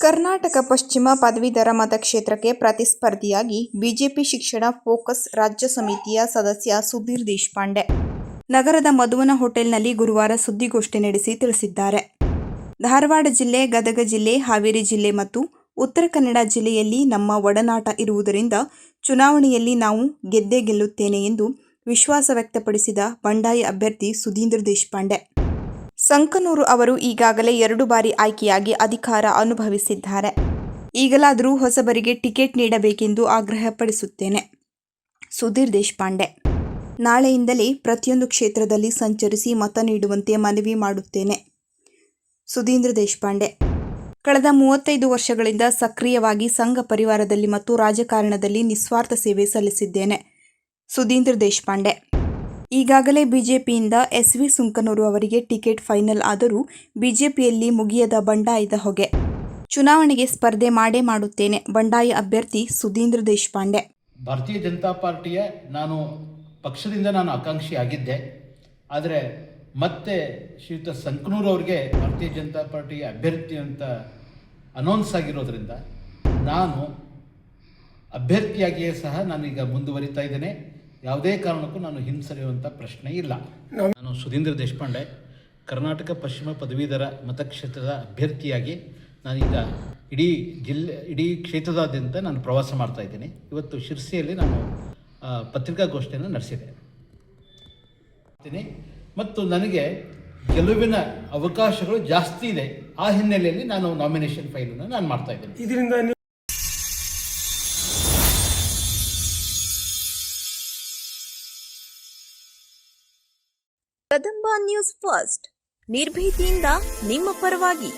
ಕರ್ನಾಟಕ ಪಶ್ಚಿಮ ಪದವೀಧರ ಮತಕ್ಷೇತ್ರಕ್ಕೆ ಪ್ರತಿಸ್ಪರ್ಧಿಯಾಗಿ ಬಿಜೆಪಿ ಶಿಕ್ಷಣ ಫೋಕಸ್ ರಾಜ್ಯ ಸಮಿತಿಯ ಸದಸ್ಯ ಸುಧೀರ್ ದೇಶಪಾಂಡೆ ನಗರದ ಮಧುವನ ಹೋಟೆಲ್ನಲ್ಲಿ ಗುರುವಾರ ಸುದ್ದಿಗೋಷ್ಠಿ ನಡೆಸಿ ತಿಳಿಸಿದ್ದಾರೆ. ಧಾರವಾಡ ಜಿಲ್ಲೆ, ಗದಗ ಜಿಲ್ಲೆ, ಹಾವೇರಿ ಜಿಲ್ಲೆ ಮತ್ತು ಉತ್ತರ ಕನ್ನಡ ಜಿಲ್ಲೆಯಲ್ಲಿ ನಮ್ಮ ಒಡನಾಟ ಇರುವುದರಿಂದ ಚುನಾವಣೆಯಲ್ಲಿ ನಾವು ಗೆದ್ದೇ ಗೆಲ್ಲುತ್ತೇನೆ ಎಂದು ವಿಶ್ವಾಸ ವ್ಯಕ್ತಪಡಿಸಿದ ಬಂಡಾಯ ಅಭ್ಯರ್ಥಿ ಸುಧೀರ್ ದೇಶಪಾಂಡೆ. ಸಂಕನೂರು ಅವರು ಈಗಾಗಲೇ 2 ಬಾರಿ ಆಯ್ಕೆಯಾಗಿ ಅಧಿಕಾರ ಅನುಭವಿಸಿದ್ದಾರೆ. ಈಗಲಾದರೂ ಹೊಸಬರಿಗೆ ಟಿಕೆಟ್ ನೀಡಬೇಕೆಂದು ಆಗ್ರಹಪಡಿಸುತ್ತೇನೆ. ಸುಧೀರ್ ದೇಶಪಾಂಡೆ. ನಾಳೆಯಿಂದಲೇ ಪ್ರತಿಯೊಂದು ಕ್ಷೇತ್ರದಲ್ಲಿ ಸಂಚರಿಸಿ ಮತ ನೀಡುವಂತೆ ಮನವಿ ಮಾಡುತ್ತೇನೆ. ಸುಧೀರ್ ದೇಶಪಾಂಡೆ. ಕಳೆದ 35 ವರ್ಷಗಳಿಂದ ಸಕ್ರಿಯವಾಗಿ ಸಂಘ ಪರಿವಾರದಲ್ಲಿ ಮತ್ತು ರಾಜಕಾರಣದಲ್ಲಿ ನಿಸ್ವಾರ್ಥ ಸೇವೆ ಸಲ್ಲಿಸಿದ್ದೇನೆ. ಸುಧೀರ್ ದೇಶಪಾಂಡೆ. ಈಗಾಗಲೇ ಬಿಜೆಪಿಯಿಂದ ಎಸ್.ವಿ. ಸಂಕನೂರು ಅವರಿಗೆ ಟಿಕೆಟ್ ಫೈನಲ್ ಆದರೂ ಬಿಜೆಪಿಯಲ್ಲಿ ಮುಗಿಯದ ಬಂಡಾಯದ ಹೊಗೆ. ಚುನಾವಣೆಗೆ ಸ್ಪರ್ಧೆ ಮಾಡೇ ಮಾಡುತ್ತೇನೆ. ಬಂಡಾಯ ಅಭ್ಯರ್ಥಿ ಸುಧೀರ್ ದೇಶಪಾಂಡೆ. ಭಾರತೀಯ ಜನತಾ ಪಾರ್ಟಿಯ ಪಕ್ಷದಿಂದ ನಾನು ಆಕಾಂಕ್ಷಿಯಾಗಿದ್ದೆ. ಆದರೆ ಮತ್ತೆ ಶ್ರೀಯುತ ಸಂಕನೂರು ಅವರಿಗೆ ಭಾರತೀಯ ಜನತಾ ಪಾರ್ಟಿಯ ಅಭ್ಯರ್ಥಿ ಅಂತ ಅನೌನ್ಸ್ ಆಗಿರೋದ್ರಿಂದ ನಾನು ಅಭ್ಯರ್ಥಿಯಾಗಿಯೇ ಸಹ ನಾನೀಗ ಮುಂದುವರಿತಾ ಇದ್ದೇನೆ. ಯಾವುದೇ ಕಾರಣಕ್ಕೂ ನಾನು ಹಿಂಸರಿಯುವಂಥ ಪ್ರಶ್ನೆ ಇಲ್ಲ. ನಾನು ಸುಧೀರ್ ದೇಶಪಾಂಡೆ, ಕರ್ನಾಟಕ ಪಶ್ಚಿಮ ಪದವೀಧರ ಮತಕ್ಷೇತ್ರದ ಅಭ್ಯರ್ಥಿಯಾಗಿ ನಾನೀಗ ಇಡೀ ಕ್ಷೇತ್ರದಾದ್ಯಂತ ನಾನು ಪ್ರವಾಸ ಮಾಡ್ತಾ ಇದ್ದೀನಿ. ಇವತ್ತು ಶಿರ್ಸಿಯಲ್ಲಿ ನಾನು ಪತ್ರಿಕಾಗೋಷ್ಠಿಯನ್ನು ನಡೆಸಿದೆ ಮತ್ತು ನನಗೆ ಗೆಲುವಿನ ಅವಕಾಶಗಳು ಜಾಸ್ತಿ ಇದೆ. ಆ ಹಿನ್ನೆಲೆಯಲ್ಲಿ ನಾನು ನಾಮಿನೇಷನ್ ಫೈಲನ್ನು ನಾನು ಮಾಡ್ತಾ ಇದ್ದೇನೆ. ಇದರಿಂದ ಕದಂಬ ನ್ಯೂಸ್ ಫಸ್ಟ್, ನಿರ್ಭೀತಿಯಿಂದ ನಿಮ್ಮ ಪರವಾಗಿ.